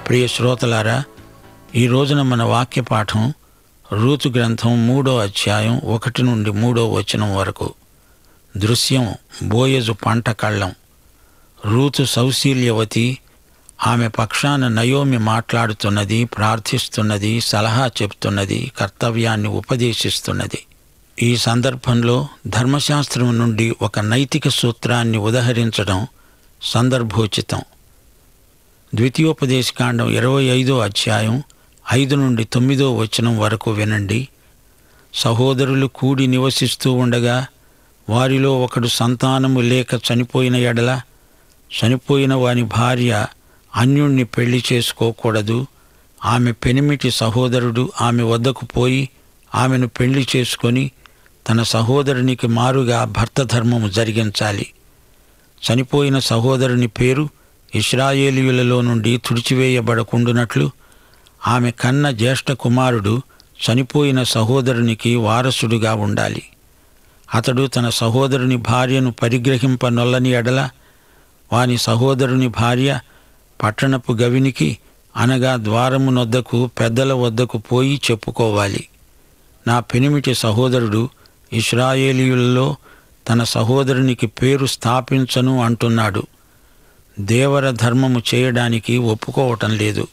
ప్రియ శ్రోతలారా, ఈ రోజున మన వాక్య పాఠం రూతు గ్రంథం 3వ అధ్యాయం 1 నుండి 3వ వచనం వరకు. దృశ్యం బోయజు పంట కళ్ళం. రూతు సౌశీల్యవతి. ఆమె పక్షాన నయోమి మాట్లాడుతున్నది, ప్రార్థిస్తున్నది, సలహా చెప్తున్నది, కర్తవ్యాన్ని ఉపదేశిస్తున్నది. ఈ సందర్భంలో ధర్మశాస్త్రం నుండి ఒక నైతిక సూత్రాన్ని ఉదహరించడం సందర్భోచితం. ద్వితీయోపదేశకాండం 25వ అధ్యాయం 5 నుండి 9వ వచనం వరకు వినండి. సహోదరులు కూడి నివసిస్తూ ఉండగా వారిలో ఒకడు సంతానము లేక చనిపోయిన ఎడల చనిపోయిన వాని భార్య అన్యుణ్ణి పెళ్లి చేసుకోకూడదు. ఆమె పెనిమిటి సహోదరుడు ఆమె వద్దకు పోయి ఆమెను పెళ్లి చేసుకొని తన సహోదరునికి మారుగా భర్త ధర్మము జరిగించాలి. చనిపోయిన సహోదరుని పేరు ఇశ్రాయేలీయులలో నుండి తుడిచివేయబడకుండునట్లు ఆమె కన్న జ్యేష్ఠ కుమారుడు చనిపోయిన సహోదరునికి వారసుడుగా ఉండాలి. అతడు తన సహోదరుని భార్యను పరిగ్రహింపనొల్లని ఎడల వాని సహోదరుని భార్య పట్టణపు గవినికి అనగా ద్వారమునొద్దకు పెద్దల వద్దకు పోయి చెప్పుకోవాలి. నా పెనిమిటి సహోదరుడు ఇశ్రాయేలీయులలో తన సహోదరునికి పేరు స్థాపించను అంటున్నాడు. దేవర ధర్మము చేయడానికి ఒప్పుకోవటం లేదు.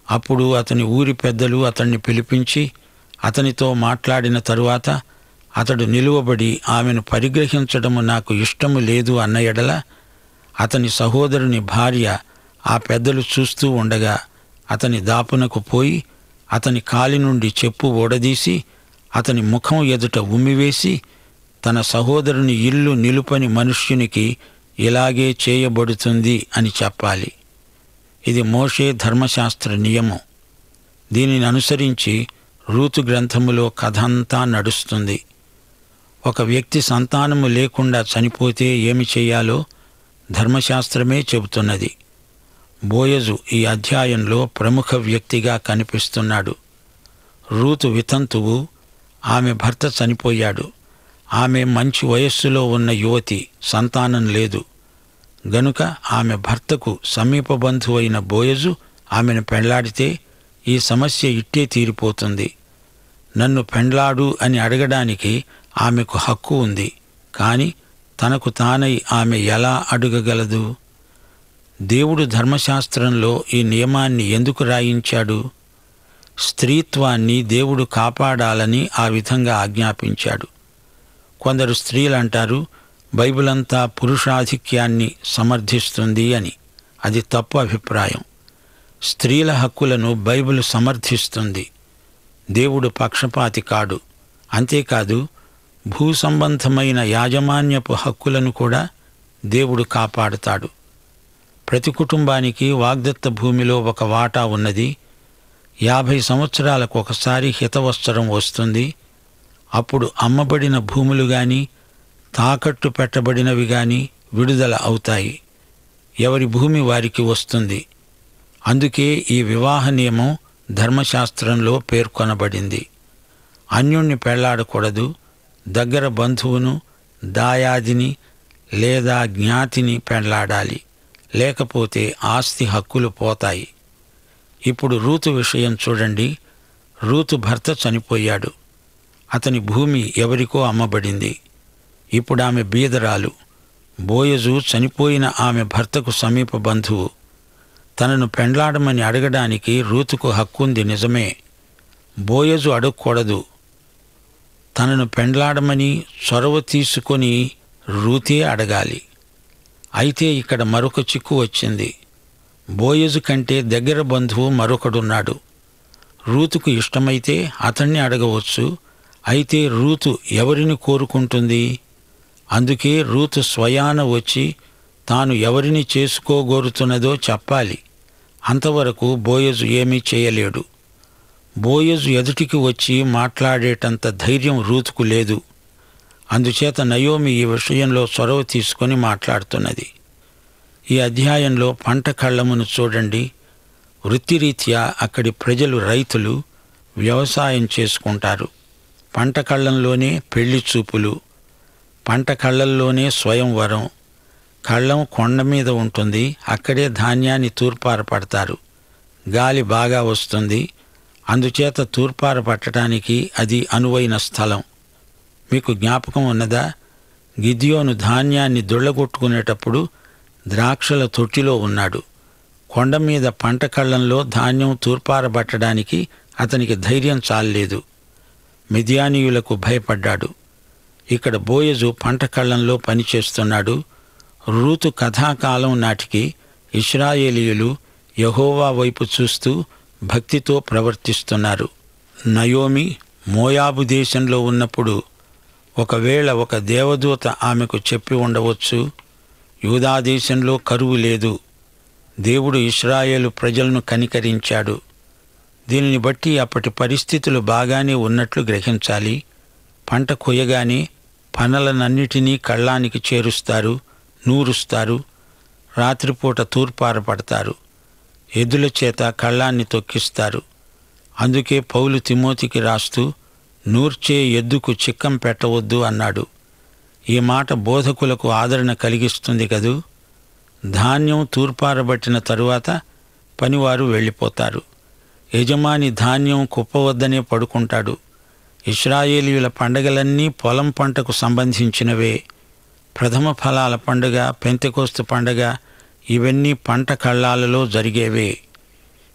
అప్పుడు అతని ఊరి పెద్దలు అతన్ని పిలిపించి అతనితో మాట్లాడిన తరువాత అతడు నిలువబడి ఆమెను పరిగ్రహించడము నాకు ఇష్టము లేదు అన్న ఎడల అతని సహోదరుని భార్య ఆ పెద్దలు చూస్తూ ఉండగా అతని దాపునకు పోయి అతని కాలి నుండి చెప్పు ఊడదీసి అతని ముఖం ఎదుట ఉమ్మివేసి, తన సహోదరుని ఇల్లు నిలుపని మనుష్యునికి ఇలాగే చేయబడుతుంది అని చెప్పాలి. ఇది మోషే ధర్మశాస్త్ర నియమం. దీనిని అనుసరించి రూతు గ్రంథములో కథంతా నడుస్తుంది. ఒక వ్యక్తి సంతానము లేకుండా చనిపోతే ఏమి చేయాలో ధర్మశాస్త్రమే చెబుతున్నది. బోయజు ఈ అధ్యాయంలో ప్రముఖ వ్యక్తిగా కనిపిస్తున్నాడు. రూతు వితంతువు. ఆమె భర్త చనిపోయాడు. ఆమె మంచి వయస్సులో ఉన్న యువతి, సంతానం లేదు. గనుక ఆమె భర్తకు సమీప బంధువైన బోయజు ఆమెను పెండ్లాడితే ఈ సమస్య ఇట్టే తీరిపోతుంది. నన్ను పెండ్లాడు అని అడగడానికి ఆమెకు హక్కు ఉంది. కాని తనకు తానై ఆమె ఎలా అడగగలదు? దేవుడు ధర్మశాస్త్రంలో ఈ నియమాన్ని ఎందుకు రాయించాడు? స్త్రీత్వాన్ని దేవుడు కాపాడాలని ఆ విధంగా ఆజ్ఞాపించాడు. కొందరు స్త్రీలంటారు, బైబిల్ అంతా పురుషాధిక్యాన్ని సమర్థిస్తుంది అని. అది తప్పు అభిప్రాయం. స్త్రీల హక్కులను బైబిల్ సమర్థిస్తుంది. దేవుడు పక్షపాతి కాడు. అంతేకాదు, భూ సంబంధమైన యాజమాన్యపు హక్కులను కూడా దేవుడు కాపాడుతాడు. ప్రతి కుటుంబానికి వాగ్దత్త భూమిలో ఒక వాటా ఉన్నది. 50 సంవత్సరాలకు ఒకసారి హితవత్సరం వస్తుంది. అప్పుడు అమ్మబడిన భూములు గాని తాకట్టు పెట్టబడినవి గాని విడుదల అవుతాయి. ఎవరి భూమి వారికి వస్తుంది. అందుకే ఈ వివాహ నియమం ధర్మశాస్త్రంలో పేర్కొనబడింది. అన్యుణ్ణి పెళ్లాడకూడదు. దగ్గర బంధువును, దాయాదిని లేదా జ్ఞాతిని పెళ్లాడాలి. లేకపోతే ఆస్తి హక్కులు పోతాయి. ఇప్పుడు రూతు విషయం చూడండి. రూతు భర్త చనిపోయాడు. అతని భూమి ఎవరికో అమ్మబడింది. ఇప్పుడు ఆమె బీదరాలు. బోయజు చనిపోయిన ఆమె భర్తకు సమీప బంధువు. తనను పెండ్లాడమని అడగడానికి రూతుకు హక్కుంది, నిజమే. బోయజు అడగకూడదు. తనను పెండ్లాడమని చొరవ తీసుకొని రూతే అడగాలి. అయితే ఇక్కడ మరొక చిక్కు వచ్చింది. బోయజు కంటే దగ్గర బంధువు మరొకడున్నాడు. రూతుకు ఇష్టమైతే అతన్ని అడగవచ్చు. అయితే రూతు ఎవరిని కోరుకుంటుంది? అందుకే రూతు స్వయాన వచ్చి తాను ఎవరిని చేసుకోగోరుతున్నదో చెప్పాలి. అంతవరకు బోయజు ఏమీ చేయలేడు. బోయజు ఎదుటికి వచ్చి మాట్లాడేటంత ధైర్యం రూతుకు లేదు. అందుచేత నయోమి ఈ విషయంలో చొరవ తీసుకొని మాట్లాడుతున్నది. ఈ అధ్యాయంలో పంట కళ్ళమును చూడండి. వృత్తిరీత్యా అక్కడి ప్రజలు రైతులు, వ్యవసాయం చేసుకుంటారు. పంట కళ్ళంలోనే పెళ్లి చూపులు, పంట కళ్ళల్లోనే స్వయంవరం. కళ్ళం కొండ మీద ఉంటుంది. అక్కడే ధాన్యాన్ని తూర్పారపడతారు. గాలి బాగా వస్తుంది. అందుచేత తూర్పార పట్టడానికి అది అనువైన స్థలం. మీకు జ్ఞాపకం ఉన్నదా? గిద్యోను ధాన్యాన్ని దొళ్ళగొట్టుకునేటప్పుడు ద్రాక్షల తొట్టిలో ఉన్నాడు. కొండ మీద పంట కళ్ళంలో ధాన్యం తూర్పారబట్టడానికి అతనికి ధైర్యం చాలలేదు. మిద్యానీయులకు భయపడ్డాడు. ఇక్కడ బోయజు పంట కళ్ళంలో పనిచేస్తున్నాడు. రూతు కథాకాలం నాటికి ఇశ్రాయేలీయులు యెహోవా వైపు చూస్తూ భక్తితో ప్రవర్తిస్తున్నారు. నయోమి మోయాబు దేశంలో ఉన్నప్పుడు ఒకవేళ ఒక దేవదూత ఆమెకు చెప్పి ఉండవచ్చు, యూదా దేశంలో కరువు లేదు, దేవుడు ఇశ్రాయేలు ప్రజలను కనికరించాడు. దీనిని బట్టి అప్పటి పరిస్థితులు బాగానే ఉన్నట్లు గ్రహించాలి. పంట కొయ్యగానే పనలనన్నిటినీ కళ్ళానికి చేరుస్తారు, నూరుస్తారు. రాత్రిపూట తూర్పారపడతారు. ఎద్దుల చేత కళ్ళాన్ని తొక్కిస్తారు. అందుకే పౌలు తిమోతికి రాస్తూ నూర్చే ఎద్దుకు చిక్కం పెట్టవద్దు అన్నాడు. ఈ మాట బోధకులకు ఆదరణ కలిగిస్తుంది కదూ. ధాన్యం తూర్పారబట్టిన తరువాత పనివారు వెళ్ళిపోతారు. యజమాని ధాన్యం కుప్పవద్దనే పడుకుంటాడు. ఇశ్రాయేలీయుల పండగలన్నీ పొలం పంటకు సంబంధించినవే. ప్రథమ ఫలాల పండుగ, పెంతెకోస్తు పండగ ఇవన్నీ పంట కళ్ళాలలో జరిగేవే.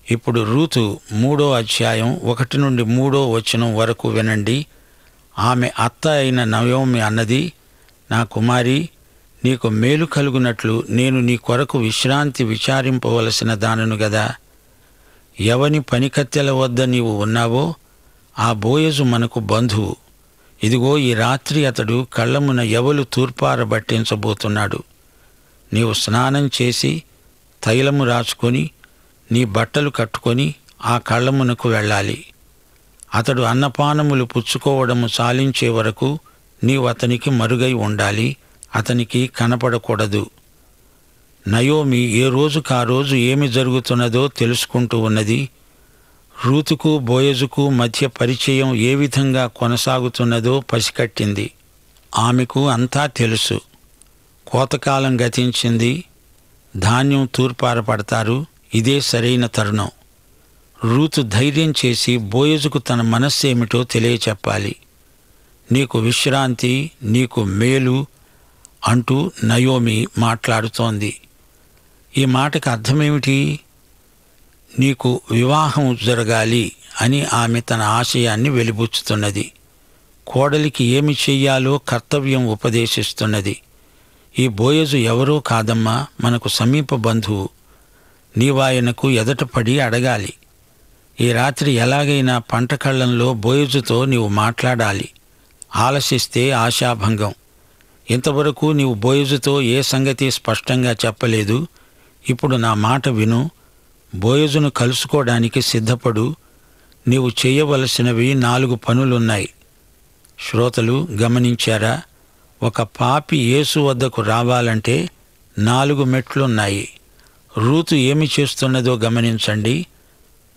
ఇప్పుడు రూతు 3వ అధ్యాయం 1 నుండి 3వ వచనం వరకు వినండి. ఆమె అత్త అయిన నయోమి అన్నది, నా కుమారి, నీకు మేలు కలుగునట్లు నేను నీ కొరకు విశ్రాంతి విచారింపవలసిన దానను గదా. ఎవని పనికత్తెల వద్ద నీవు ఉన్నావో ఆ బోయజు మనకు బంధువు. ఇదిగో ఈ రాత్రి అతడు కళ్ళమున ఎవలు తూర్పారబట్టించబోతున్నాడు. నీవు స్నానం చేసి తైలము రాచుకొని నీ బట్టలు కట్టుకొని ఆ కళ్ళమునకు వెళ్ళాలి. అతడు అన్నపానములు పుచ్చుకోవడము చాలించే వరకు నీవు అతనికి మరుగై ఉండాలి, అతనికి కనపడకూడదు. నయోమి ఏ రోజుకా రోజు ఏమి జరుగుతున్నదో తెలుసుకుంటూ ఉన్నది. రూతుకు బోయజుకు మధ్య పరిచయం ఏ విధంగా కొనసాగుతున్నదో పసికట్టింది. ఆమెకు అంతా తెలుసు. కోతకాలం గతించింది. ధాన్యం తూర్పారపడతారు. ఇదే సరైన తరుణం. రూతు ధైర్యం చేసి బోయజుకు తన మనస్సేమిటో తెలియచెప్పాలి. నీకు విశ్రాంతి, నీకు మేలు అంటూ నయోమి మాట్లాడుతోంది. ఈ మాటకు అర్థమేమిటి? నీకు వివాహం జరగాలి అని ఆమె తన ఆశయాన్ని వెలిబుచ్చుతున్నది. కోడలికి ఏమి చెయ్యాలో కర్తవ్యం ఉపదేశిస్తున్నది. ఈ బోయజు ఎవరో కాదమ్మా, మనకు సమీప బంధువు. నీవాయనకు ఎదటపడి అడగాలి. ఈ రాత్రి ఎలాగైనా పంట కళ్ళంలో బోయజుతో నీవు మాట్లాడాలి. ఆలసిస్తే ఆశాభంగం. ఇంతవరకు నీవు బోయజుతో ఏ సంగతి స్పష్టంగా చెప్పలేదు. ఇప్పుడు నా మాట విను. బోయజును కలుసుకోవడానికి సిద్ధపడు. నీవు చేయవలసినవి 4 పనులున్నాయి. శ్రోతలు గమనించారా? ఒక పాపి యేసు వద్దకు రావాలంటే 4 మెట్లున్నాయి. రూతు ఏమి చేస్తున్నదో గమనించండి.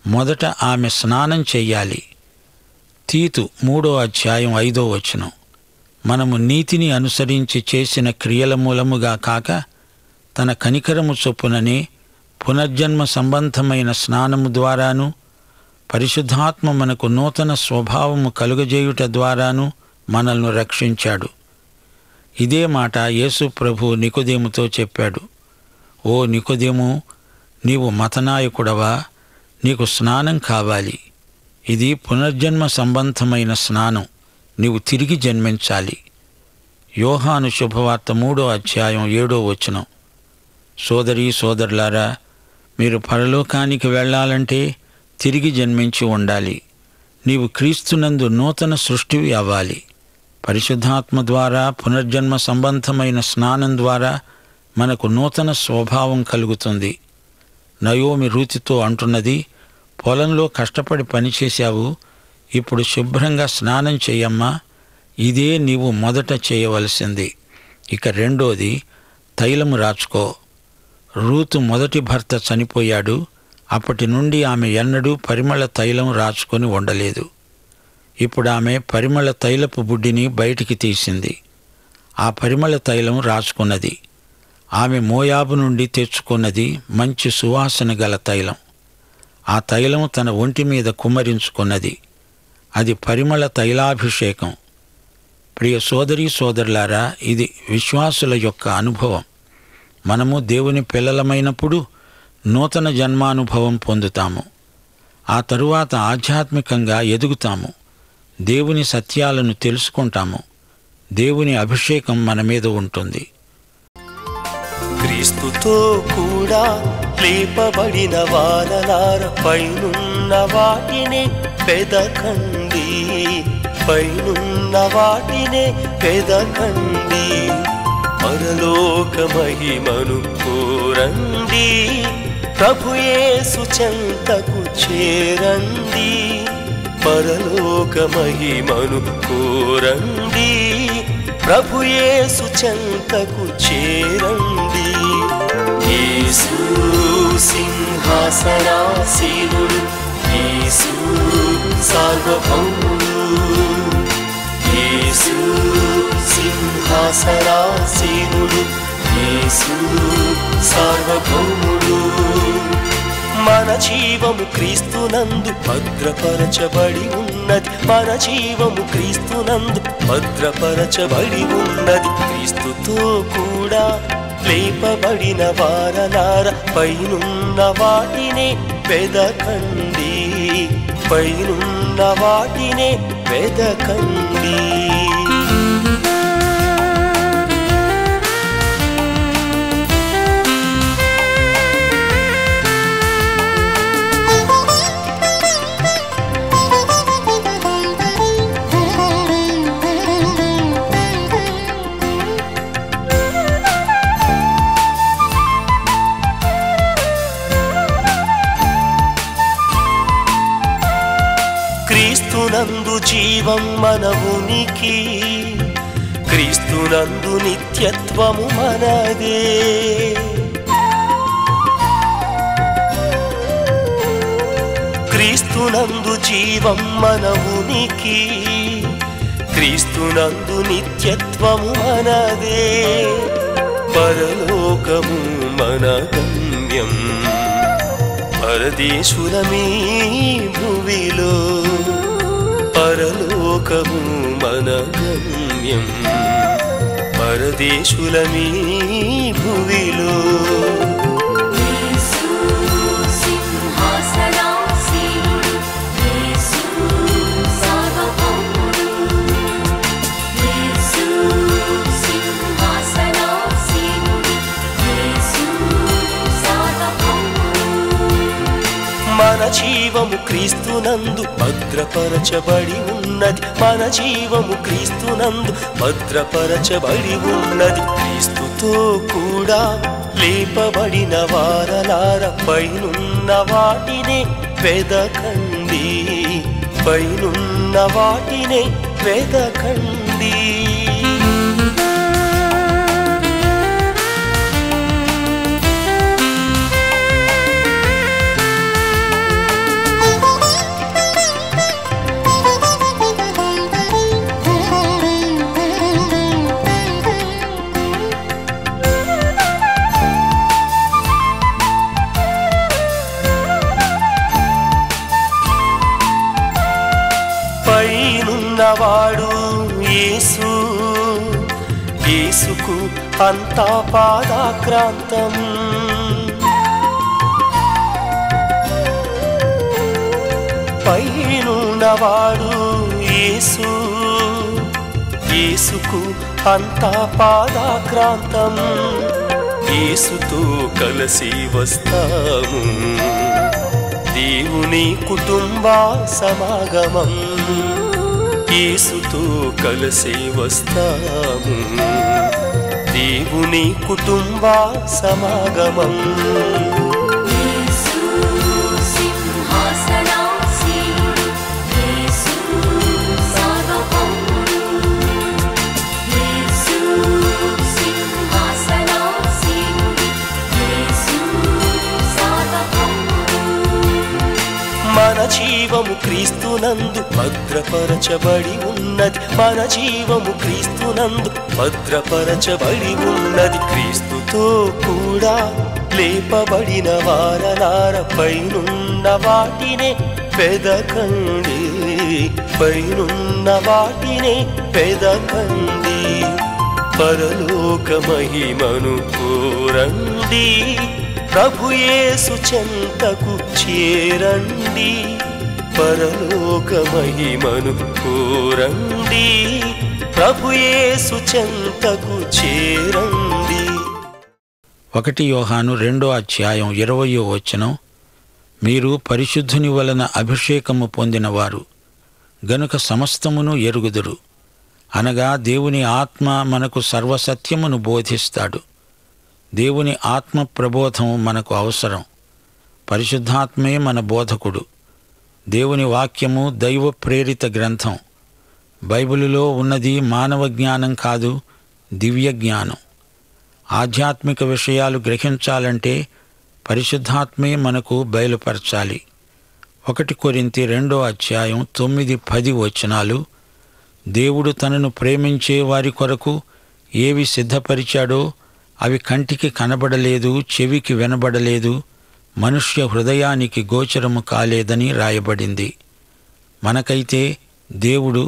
మొదట ఆమె స్నానం చెయ్యాలి. తీతు 3వ అధ్యాయం 5వ వచనం. మనము నీతిని అనుసరించి చేసిన క్రియల మూలముగా కాక తన కనికరము చొప్పుననే పునర్జన్మ సంబంధమైన స్నానము ద్వారాను పరిశుద్ధాత్మ మనకు నూతన స్వభావము కలుగజేయుట ద్వారాను మనల్ని రక్షించాడు. ఇదే మాట యేసు ప్రభు నికోదేముతో చెప్పాడు. ఓ నికోదేము, నీవు మతనాయకుడవా? నీకు స్నానం కావాలి. ఇది పునర్జన్మ సంబంధమైన స్నానం. నీవు తిరిగి జన్మించాలి. యోహాను శుభవార్త 3వ అధ్యాయం 7వ వచనం. సోదరీ సోదరులారా, మీరు పరలోకానికి వెళ్ళాలంటే తిరిగి జన్మించి ఉండాలి. నీవు క్రీస్తునందు నూతన సృష్టివి అవ్వాలి. పరిశుద్ధాత్మ ద్వారా పునర్జన్మ సంబంధమైన స్నానం ద్వారా మనకు నూతన స్వభావం కలుగుతుంది. నయోమి రూతుతో అంటున్నది, పొలంలో కష్టపడి పనిచేశావు, ఇప్పుడు శుభ్రంగా స్నానం చెయ్యమ్మా. ఇదే నీవు మొదట చేయవలసింది. ఇక రెండోది, తైలము రాచుకో. రూతు మొదటి భర్త చనిపోయాడు. అప్పటి నుండి ఆమె ఎన్నడూ పరిమళ తైలం రాచుకొని ఉండలేదు. ఇప్పుడు ఆమె పరిమళ తైలపు బుడ్డిని బయటికి తీసింది. ఆ పరిమళ తైలం రాచుకున్నది. ఆమె మోయాబు నుండి తెచ్చుకున్నది మంచి సువాసన గల తైలం. ఆ తైలం తన ఒంటి మీద కుమ్మరించుకున్నది. అది పరిమళ తైలాభిషేకం. ప్రియ సోదరీ సోదరులారా, ఇది విశ్వాసుల యొక్క అనుభవం. మనము దేవుని పిల్లలమైనప్పుడు నూతన జన్మానుభవం పొందుతాము. ఆ తరువాత ఆధ్యాత్మికంగా ఎదుగుతాము. దేవుని సత్యాలను తెలుసుకుంటాము. దేవుని అభిషేకం మన మీద ఉంటుంది. క్రీస్తుతో కూడా లేపబడిన వారలార, పైనున్న వాటినే వెదకండి, పైనున్న వాటినే వెదకండి. పరలోక మహిమను కోరండి, ప్రభు యేసు చెంతకు చేరండి. పరలోక మహిమను కోరండి, ప్రభు యేసు చెంతకు చేరండి. యేసు సింహాసనాసీనుడు, యేసు సార్వభౌముడు, యేసు సింహాసనాసీనుడు, యేసు సార్వభౌముడు. మన జీవము క్రీస్తునందు భద్రపరచబడి ఉన్నది, మన జీవము క్రీస్తునందు భద్రపరచబడి ఉన్నది. క్రీస్తుతో కూడా లేపబడిన వారలార, పైనున్న వాటినే వెదకండి, పైనున్న వాటినే వెదకండి. క్రీస్తునందు జీవం మన ఉనికి, క్రీస్తునందు నిత్యత్వము మనదే. క్రీస్తునందు జీవం మన ఉనికి, క్రీస్తునందు నిత్యత్వము మనదే. పరలోకము మన గమ్యం, పరదేశులమీ భువిలో. పరలోకము మన గమ్యం, పరదేశులమీ భువిలో. మన జీవము క్రీస్తునందు భద్రపరచబడి ఉన్నది, మన జీవము క్రీస్తునందు భద్రపరచబడి ఉన్నది. క్రీస్తుతో కూడా లేపబడిన వారలార, పైనున్న వాటినే వెదకండి, పైనున్న వాటినే వెదకండి. పైనున్నవాడు యేసు, యేసుకు అంతా పాదాక్రాంతం. పైనున్నవాడు యేసు, యేసుకు అంతా పాదాక్రాంతం. యేసుతో కలిసి వస్తాము, దేవుని కుటుంబ సమాగమం. యేసుతో కలిసి వస్తాము, దేవుని కుటుంబ సమాగమం. మన జీవము క్రీస్తునందు భద్రపరచబడి ఉన్నది, మన జీవము క్రీస్తునందు భద్రపరచబడి ఉన్నది. క్రీస్తుతో కూడా లేపబడిన వారలార పైనున్న వాటినే వెదకండి, పైనున్న వాటినే వెదకండి. పరలోక మహిమను కోరండి, ప్రభుయేసు చెంతకు చేరండి. పరలోక మహిమను కోరండి, ప్రభుయేసు చెంతకు చేరండి. 1 యోహాను 2:20 మీరు పరిశుద్ధుని వలన అభిషేకము పొందినవారు గనుక సమస్తమును ఎరుగుదురు. అనగా దేవుని ఆత్మ మనకు సర్వసత్యమును బోధిస్తాడు. దేవుని ఆత్మ ప్రబోధం మనకు అవసరం. పరిశుద్ధాత్మే మన బోధకుడు. దేవుని వాక్యము దైవ ప్రేరిత గ్రంథం. బైబిలులో ఉన్నది మానవ జ్ఞానం కాదు, దివ్య జ్ఞానం. ఆధ్యాత్మిక విషయాలు గ్రహించాలంటే పరిశుద్ధాత్మే మనకు బయలుపరచాలి. 1 కొరింథీ 2:9-10 దేవుడు తనను ప్రేమించే వారి కొరకు ఏవి సిద్ధపరిచాడో అవి కంటికి కనబడలేదు, చెవికి వినబడలేదు, మనుష్య హృదయానికి గోచరము కాలేదని రాయబడింది. మనకైతే దేవుడు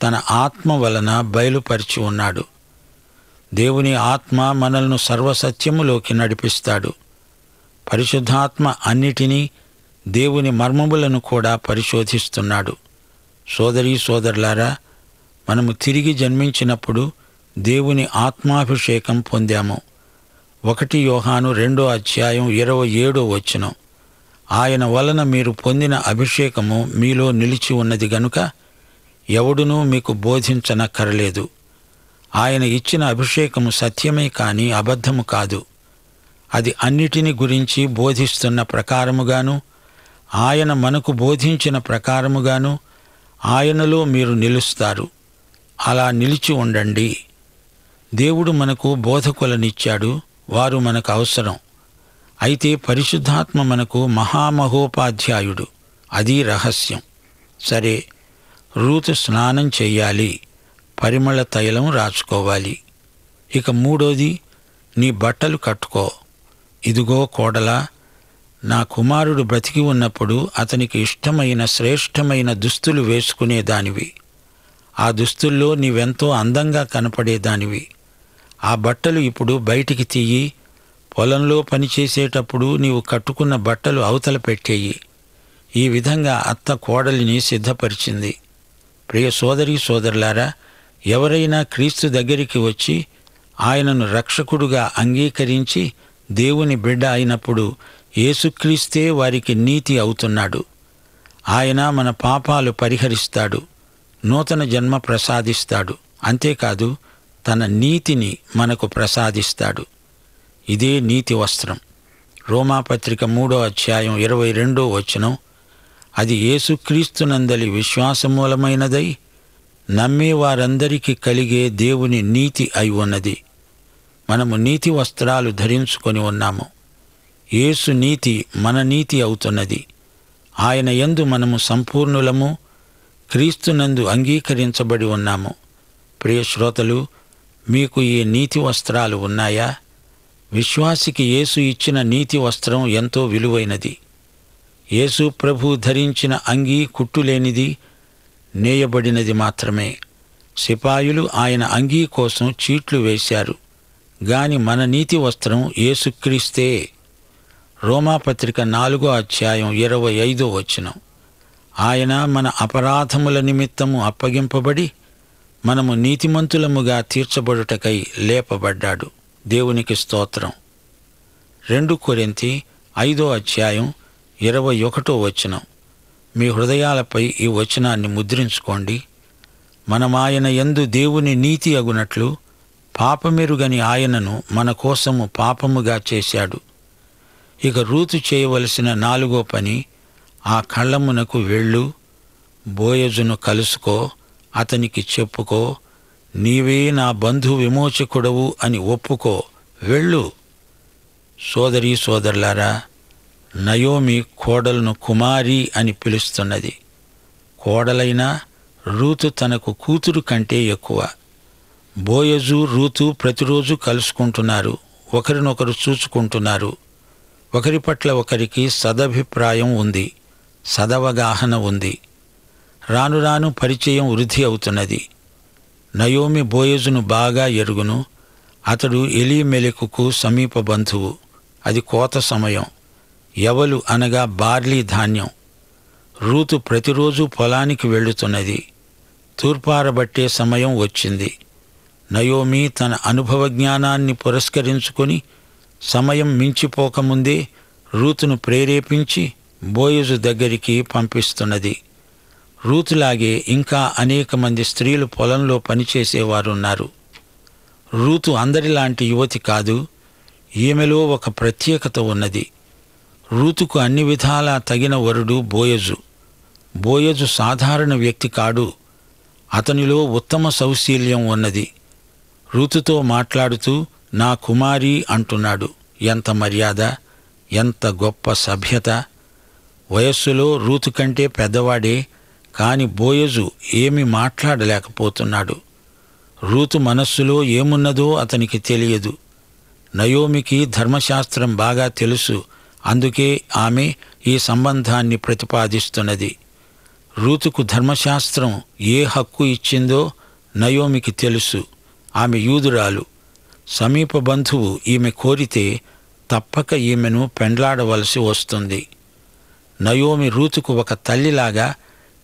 తన ఆత్మ వలన బయలుపరిచి ఉన్నాడు. దేవుని ఆత్మ మనల్ని సర్వసత్యములోకి నడిపిస్తాడు. పరిశుద్ధాత్మ అన్నిటినీ, దేవుని మర్మములను కూడా పరిశోధిస్తున్నాడు. సోదరీ సోదరులారా, మనము తిరిగి జన్మించినప్పుడు దేవుని ఆత్మాభిషేకం పొందాము. 1 యోహాను 2:27 ఆయన వలన మీరు పొందిన అభిషేకము మీలో నిలిచి ఉన్నది గనుక ఎవడునూ మీకు బోధించనక్కరలేదు. ఆయన ఇచ్చిన అభిషేకము సత్యమే కాని అబద్ధము కాదు. అది అన్నిటిని గురించి బోధిస్తున్న ప్రకారముగాను, ఆయన మనకు బోధించిన ప్రకారముగాను ఆయనలో మీరు నిలుస్తారు. అలా నిలిచి ఉండండి. దేవుడు మనకు బోధకులనిచ్చాడు, వారు మనకు అవసరం. అయితే పరిశుద్ధాత్మ మనకు మహామహోపాధ్యాయుడు. అది రహస్యం. సరే, రూతు స్నానం చెయ్యాలి, పరిమళ తైలం రాసుకోవాలి. ఇక 3వది, నీ బట్టలు కట్టుకో. ఇదిగో కోడలా, నా కుమారుడు బ్రతికి ఉన్నప్పుడు అతనికి ఇష్టమైన శ్రేష్టమైన దుస్తులు వేసుకునేదానివి. ఆ దుస్తుల్లో నీవెంతో అందంగా కనపడేదానివి. ఆ బట్టలు ఇప్పుడు బయటికి తీయి. పొలంలో పనిచేసేటప్పుడు నీవు కట్టుకున్న బట్టలు అవతల పెట్టేయి. ఈ విధంగా అత్త కోడలిని సిద్ధపరిచింది. ప్రియ సోదరీ సోదరులారా, ఎవరైనా క్రీస్తు దగ్గరికి వచ్చి ఆయనను రక్షకుడుగా అంగీకరించి దేవుని బిడ్డ అయినప్పుడు యేసుక్రీస్తే వారికి నీతి అవుతున్నాడు. ఆయన మన పాపాలు పరిహరిస్తాడు, నూతన జన్మ ప్రసాదిస్తాడు. అంతేకాదు, తన నీతిని మనకు ప్రసాదిస్తాడు. ఇదే నీతి వస్త్రం. రోమాపత్రిక 3:22 అది యేసుక్రీస్తునందలి విశ్వాసమూలమైనదై నమ్మే వారందరికీ కలిగే దేవుని నీతి అయి ఉన్నది. మనము నీతి వస్త్రాలు ధరించుకొని ఉన్నాము. యేసు నీతి మన నీతి అవుతున్నది. ఆయన యందు మనము సంపూర్ణులము, క్రీస్తునందు అంగీకరించబడి ఉన్నాము. ప్రియ శ్రోతలు, మీకు ఈ నీతి వస్త్రాలు ఉన్నాయా? విశ్వాసికి యేసు ఇచ్చిన నీతి వస్త్రం ఎంతో విలువైనది. యేసు ప్రభు ధరించిన అంగీ కుట్టులేనిది, నేయబడినది మాత్రమే. సిపాయులు ఆయన అంగీ కోసం చీట్లు వేశారు. గాని మన నీతి వస్త్రం యేసుక్రీస్తే. రోమాపత్రిక 4:25 ఆయన మన అపరాధముల నిమిత్తము అప్పగింపబడి మనము నీతిమంతులముగా తీర్చబడుటకై లేపబడ్డాడు. దేవునికి స్తోత్రం. 2 కొరింథీ 5:21 మీ హృదయాలపై ఈ వచనాన్ని ముద్రించుకోండి. మనమాయన యందు దేవుని నీతి అగునట్లు పాపమెరుగని ఆయనను మన కోసము పాపముగా చేశాడు. ఇక రూతు చేయవలసిన 4వ పని, ఆ కళ్ళమునకు వెళ్ళు, బోయజును కలుసుకో, అతనికి చెప్పుకో, నీవే నా బంధు విమోచకుడవు అని ఒప్పుకో, వెళ్ళు. సోదరీ సోదరులారా, నయోమి కోడలను కుమారి అని పిలుస్తున్నది. కోడలైనా రూతు తనకు కూతురు కంటే ఎక్కువ. బోయజు, రూతు ప్రతిరోజు కలుసుకుంటున్నారు, ఒకరినొకరు చూచుకుంటున్నారు. ఒకరి పట్ల ఒకరికి సదభిప్రాయం ఉంది, సదవగాహన ఉంది. రాను రాను పరిచయం వృద్ధి అవుతున్నది. నయోమి బోయజును బాగా ఎరుగును. అతడు ఎలీమెలెకుకు సమీప బంధువు. అది కోత సమయం. యవలు అనగా బార్లీ ధాన్యం. రూతు ప్రతిరోజు పొలానికి వెళ్ళుతున్నది. తూర్పారబట్టే సమయం వచ్చింది. నయోమి తన అనుభవ జ్ఞానాన్ని పురస్కరించుకొని సమయం మించిపోకముందే రూతును ప్రేరేపించి బోయజు దగ్గరికి పంపిస్తున్నది. రూతులాగే ఇంకా అనేక మంది స్త్రీలు పొలంలో పనిచేసేవారున్నారు. రూతు అందరిలాంటి యువతి కాదు. ఈమెలో ఒక ప్రత్యేకత ఉన్నది. రూతుకు అన్ని విధాలా తగిన వరుడు బోయజు. బోయజు సాధారణ వ్యక్తి కాడు. అతనిలో ఉత్తమ సౌశీల్యం ఉన్నది. రూతుతో మాట్లాడుతూ నా కుమారి అంటున్నాడు. ఎంత మర్యాద, ఎంత గొప్ప సభ్యత! వయస్సులో రూతు కంటే పెద్దవాడే, కాని బోయజు ఏమీ మాట్లాడలేకపోతున్నాడు. రూతు మనస్సులో ఏమున్నదో అతనికి తెలియదు. నయోమికి ధర్మశాస్త్రం బాగా తెలుసు. అందుకే ఆమె ఈ సంబంధాన్ని ప్రతిపాదిస్తున్నది. రూతుకు ధర్మశాస్త్రం ఏ హక్కు ఇచ్చిందో నయోమికి తెలుసు. ఆమె యూదురాలు. సమీప బంధువు ఈమె కోరితే తప్పక ఈమెను పెండ్లాడవలసి వస్తుంది. నయోమి రూతుకు ఒక తల్లిలాగా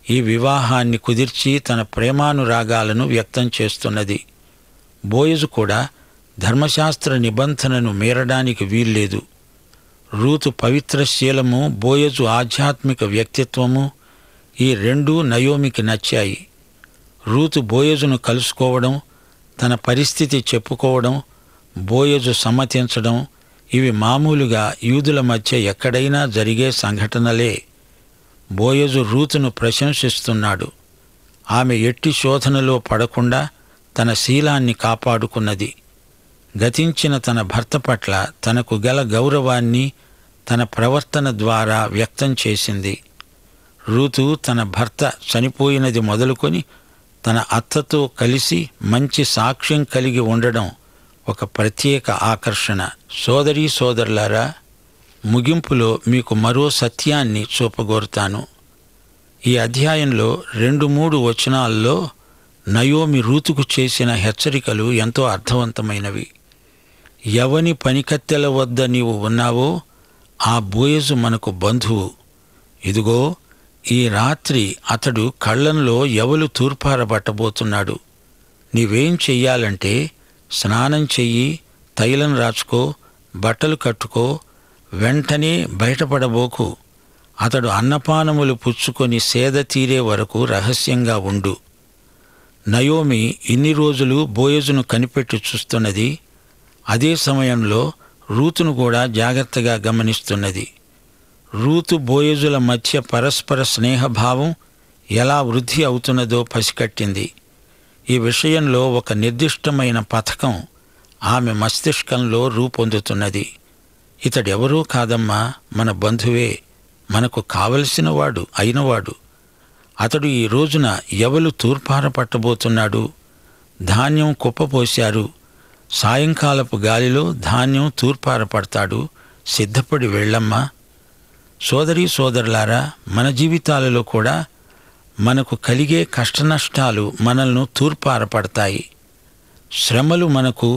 ఈ వివాహాన్ని కుదిర్చి తన ప్రేమానురాగాలను వ్యక్తం చేస్తున్నది. బోయజు కూడా ధర్మశాస్త్ర నిబంధనను మీరడానికి వీల్లేదు. రూతు పవిత్రశీలము, బోయజు ఆధ్యాత్మిక వ్యక్తిత్వము, ఈ రెండూ నయోమికి నచ్చాయి. రూతు బోయజును కలుసుకోవడం, తన పరిస్థితి చెప్పుకోవడం, బోయజు సమ్మతించడం ఇవి మామూలుగా యూదుల మధ్య ఎక్కడైనా జరిగే సంఘటనలే. బోయజు రూతును ప్రశంసిస్తున్నాడు. ఆమె ఎట్టి శోధనలో పడకుండా తన శీలాన్ని కాపాడుకున్నది. గతించిన తన భర్త పట్ల తనకు గల గౌరవాన్ని తన ప్రవర్తన ద్వారా వ్యక్తం చేసింది. రూతు తన భర్త చనిపోయినది మొదలుకొని తన అత్తతో కలిసి మంచి సాక్ష్యం కలిగి ఉండడం ఒక ప్రత్యేక ఆకర్షణ. సోదరీ సోదరులారా, ముగింపులో మీకు మరో సత్యాన్ని చూపగోరుతాను. ఈ అధ్యాయంలో 2-3 వచనాల్లో నయోమి రూతుకు చేసిన హెచ్చరికలు ఎంతో అర్థవంతమైనవి. ఎవని పనికత్తెల వద్ద నీవు ఉన్నావో ఆ బోయజు మనకు బంధువు. ఇదిగో ఈ రాత్రి అతడు కళ్ళంలో యవలు తూర్పారబట్టబోతున్నాడు. నీవేం చెయ్యాలంటే స్నానం చెయ్యి, తైలం రాచుకో, బట్టలు కట్టుకో, వెంటనే బయటపడబోకు. అతడు అన్నపానములు పుచ్చుకొని సేద తీరే వరకు రహస్యంగా ఉండు. నయోమి ఇన్ని రోజులు బోయజును కనిపెట్టి చూస్తున్నది. అదే సమయంలో రూతును కూడా జాగ్రత్తగా గమనిస్తున్నది. రూతు బోయజుల మధ్య పరస్పర స్నేహభావం ఎలా వృద్ధి అవుతున్నదో పసికట్టింది. ఈ విషయంలో ఒక నిర్దిష్టమైన పథకం ఆమె మస్తిష్కంలో రూపొందుతున్నది. ఇతడెవరూ కాదమ్మా, మన బంధువే, మనకు కావలసినవాడు అయినవాడు. అతడు ఈ రోజున యవలు తూర్పార పట్టబోతున్నాడు. ధాన్యం కుప్పపోశారు. సాయంకాలపు గాలిలో ధాన్యం తూర్పార పడతాడు. సిద్ధపడి వెళ్ళమ్మా. సోదరీ సోదరులారా, మన జీవితాలలో కూడా మనకు కలిగే కష్టనష్టాలు మనల్ని తూర్పారపడతాయి. శ్రమలు మనకు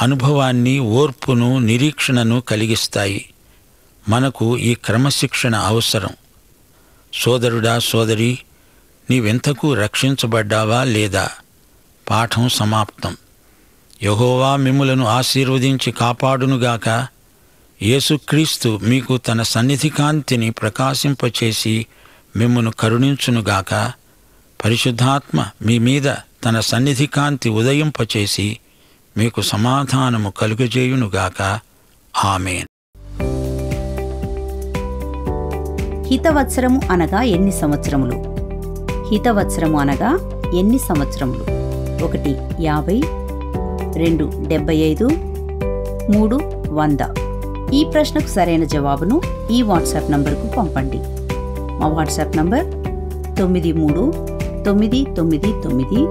అనుభవాన్ని, ఓర్పును, నిరీక్షణను కలిగిస్తాయి. మనకు ఈ క్రమశిక్షణ అవసరం. సోదరుడా, సోదరి, నీవెంతకు రక్షించబడ్డావా లేదా? పాఠం సమాప్తం. యెహోవా మిమ్ములను ఆశీర్వదించి కాపాడునుగాక. యేసుక్రీస్తు మీకు తన సన్నిధి కాంతిని ప్రకాశింపచేసి మిమ్మును కరుణించునుగాక. పరిశుద్ధాత్మ మీ మీద తన సన్నిధి కాంతి ఉదయింపచేసి మీకు సమాధానము కలుగజేయునుగాక. ఆమేన్. హితవత్సరము అనగా ఎన్ని సంవత్సరములు? హితవత్సరము అనగా ఎన్ని సంవత్సరములు? 1 50, 2 75, 3 100. ఈ ప్రశ్నకు సరైన జవాబును ఈ వాట్సాప్ నంబర్కు పంపండి. మా వాట్సాప్ నంబర్ 9399525570.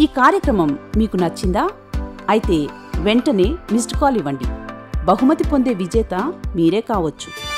ఈ కార్యక్రమం మీకు నచ్చిందా? అయితే వెంటనే మిస్డ్ కాల్ ఇవ్వండి. బహుమతి పొందే విజేత మీరే కావచ్చు.